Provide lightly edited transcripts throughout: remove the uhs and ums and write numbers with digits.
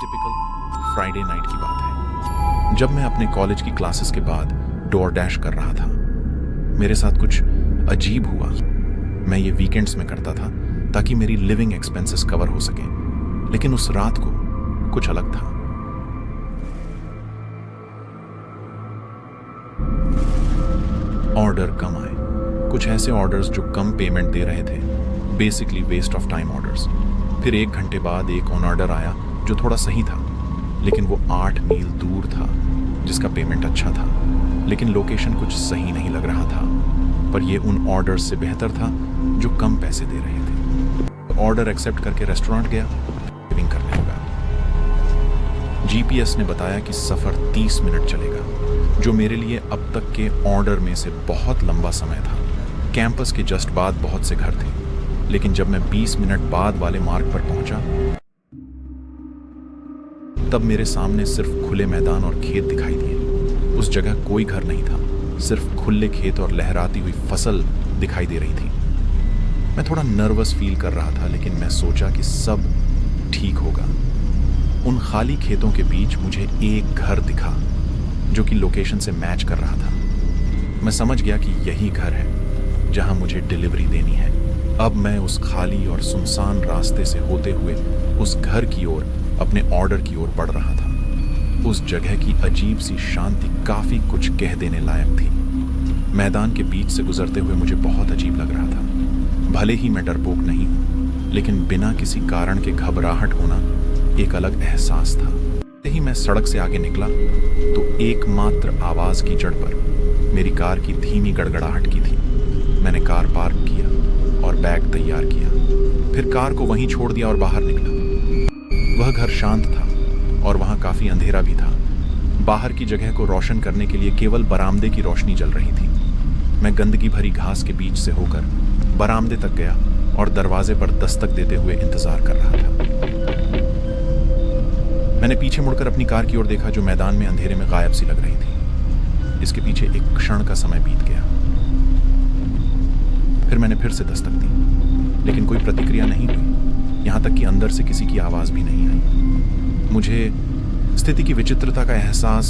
Typical Friday night की बात है, जब मैं अपने कॉलेज की क्लासेस के बाद डोर डैश कर रहा था। मेरे साथ कुछ अजीब हुआ। मैं ये वीकेंड्स में करता था ताकि मेरी लिविंग एक्सपेंसेस कवर हो सके, लेकिन उस रात को कुछ अलग था। ऑर्डर कम आए, कुछ ऐसे ऑर्डर्स जो कम पेमेंट दे रहे थे, basically waste of time orders. फिर 1 घंटे बाद एक ऑर्डर आया जो थोड़ा सही था, लेकिन वो 8 मील दूर था, जिसका पेमेंट अच्छा था, लेकिन लोकेशन कुछ सही नहीं लग रहा था। पर ये उन ऑर्डर्स से बेहतर था जो कम पैसे दे रहे थे। ऑर्डर एक्सेप्ट करके रेस्टोरेंट गया, लिविंग करने लगा। जीपीएस ने बताया कि सफ़र 30 मिनट चलेगा, जो मेरे लिए अब तक के ऑर्डर में से बहुत लंबा समय था। कैंपस के जस्ट बाद बहुत से घर थे, लेकिन जब मैं 20 मिनट बाद वाले मार्ग पर पहुंचा, तब मेरे सामने सिर्फ खुले मैदान और खेत दिखाई दिए। उस जगह कोई घर नहीं था, सिर्फ खुले खेत और लहराती हुई फसल दिखाई दे रही थी। मैं थोड़ा नर्वस फील कर रहा था, लेकिन मैं सोचा कि सब ठीक होगा। उन खाली खेतों के बीच मुझे एक घर दिखा जो कि लोकेशन से मैच कर रहा था। मैं समझ गया कि यही घर है जहां मुझे डिलीवरी देनी है। अब मैं उस खाली और सुनसान रास्ते से होते हुए उस घर की ओर, अपने ऑर्डर की ओर बढ़ रहा था। उस जगह की अजीब सी शांति काफी कुछ कह देने लायक थी। मैदान के बीच से गुजरते हुए मुझे बहुत अजीब लग रहा था। भले ही मैं डरपोक नहीं हूं, लेकिन बिना किसी कारण के घबराहट होना एक अलग एहसास था। ही मैं सड़क से आगे निकला तो एकमात्र आवाज की जड़ पर मेरी कार की धीमी गड़गड़ाहट की थी। मैंने कार पार्क किया और बैग तैयार किया, फिर कार को वहीं छोड़ दिया और बाहर निकला। वह घर शांत था और वहां काफी अंधेरा भी था। बाहर की जगह को रोशन करने के लिए केवल बरामदे की रोशनी जल रही थी। मैं गंदगी भरी घास के बीच से होकर बरामदे तक गया और दरवाजे पर दस्तक देते हुए इंतजार कर रहा था। मैंने पीछे मुड़कर अपनी कार की ओर देखा, जो मैदान में अंधेरे में गायब सी लग रही थी। इसके पीछे एक क्षण का समय बीत गया। फिर मैंने फिर से दस्तक दी, लेकिन कोई प्रतिक्रिया नहीं हुई। यहां तक कि अंदर से किसी की आवाज भी नहीं आई। मुझे स्थिति की विचित्रता का एहसास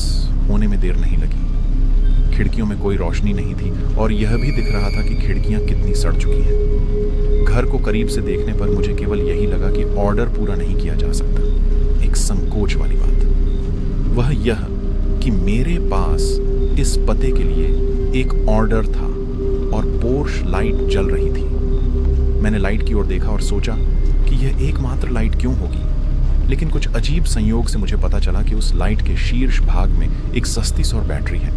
होने में देर नहीं लगी। खिड़कियों में कोई रोशनी नहीं थी और यह भी दिख रहा था कि खिड़कियां कितनी सड़ चुकी हैं। घर को करीब से देखने पर मुझे केवल यही लगा कि ऑर्डर पूरा नहीं किया जा सकता। एक संकोच वाली बात, वह यह कि मेरे पास इस पते के लिए एक ऑर्डर था और पोर्श लाइट जल रही थी। मैंने लाइट की ओर देखा और सोचा कि यह एकमात्र लाइट क्यों होगी, लेकिन कुछ अजीब संयोग से मुझे पता चला कि उस लाइट के शीर्ष भाग में एक सस्ती सौर बैटरी है।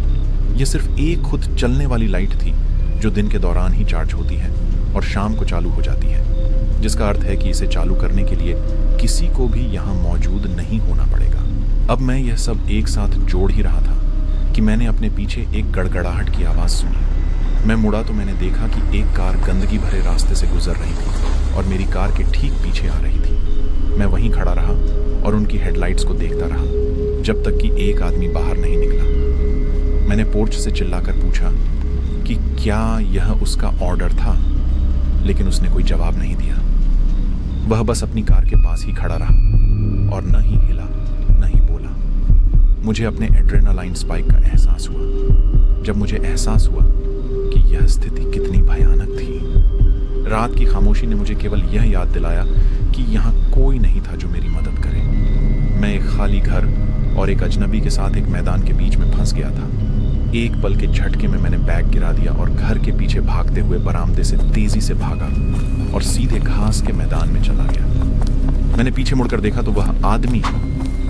यह सिर्फ एक खुद चलने वाली लाइट थी जो दिन के दौरान ही चार्ज होती है और शाम को चालू हो जाती है, जिसका अर्थ है कि इसे चालू करने के लिए किसी को भी यहाँ मौजूद नहीं होना पड़ेगा। अब मैं यह सब एक साथ जोड़ ही रहा था कि मैंने अपने पीछे एक गड़गड़ाहट की आवाज़ सुनी। मैं मुड़ा तो मैंने देखा कि एक कार गंदगी भरे रास्ते से गुजर रही थी और मेरी कार के ठीक पीछे आ रही थी। मैं वहीं खड़ा रहा और उनकी हेडलाइट्स को देखता रहा जब तक कि एक आदमी बाहर नहीं निकला। मैंने पोर्च से चिल्लाकर पूछा कि क्या यह उसका ऑर्डर था, लेकिन उसने कोई जवाब नहीं दिया। वह बस अपनी कार के पास ही खड़ा रहा और न ही हिला न ही बोला। मुझे अपने एड्रेनालाइन स्पाइक का एहसास हुआ जब मुझे एहसास हुआ कि यह स्थिति कितनी भयानक थी। रात की खामोशी ने मुझे केवल यह याद दिलाया कि यहाँ कोई नहीं था जो मेरी मदद करे। मैं एक खाली घर और एक अजनबी के साथ एक मैदान के बीच में फंस गया था। एक पल के झटके में मैंने बैग गिरा दिया और घर के पीछे भागते हुए बरामदे से तेजी से भागा और सीधे घास के मैदान में चला गया। मैंने पीछे मुड़कर देखा तो वह आदमी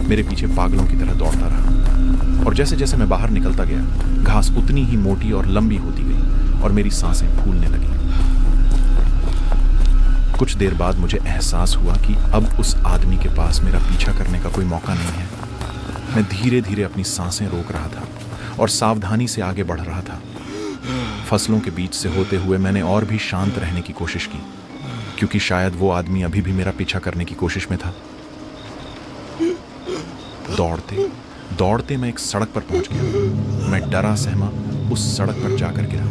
मेरे पीछे पागलों की तरह दौड़ता रहा और जैसे जैसे मैं बाहर निकलता गया, घास उतनी ही मोटी और लंबी होती गई और मेरी सांसें फूलने लगी। कुछ देर बाद मुझे एहसास हुआ कि अब उस आदमी के पास मेरा पीछा करने का कोई मौका नहीं है। मैं धीरे धीरे अपनी सांसें रोक रहा था और सावधानी से आगे बढ़ रहा था। फसलों के बीच से होते हुए मैंने और भी शांत रहने की कोशिश की, क्योंकि शायद वो आदमी अभी भी मेरा पीछा करने की कोशिश में था। दौड़ते दौड़ते मैं एक सड़क पर पहुंच गया। मैं डरा सहमा उस सड़क पर जाकर गिरा।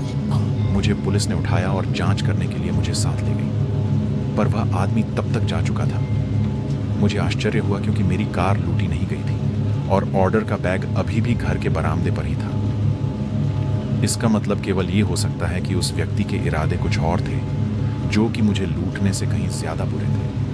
मुझे पुलिस ने उठाया और जांच करने के लिए मुझे साथ ले गई, पर वह आदमी तब तक जा चुका था। मुझे आश्चर्य हुआ क्योंकि मेरी कार लूटी नहीं गई थी और ऑर्डर का बैग अभी भी घर के बरामदे पर ही था। इसका मतलब केवल ये हो सकता है कि उस व्यक्ति के इरादे कुछ और थे, जो कि मुझे लूटने से कहीं ज्यादा बुरे थे।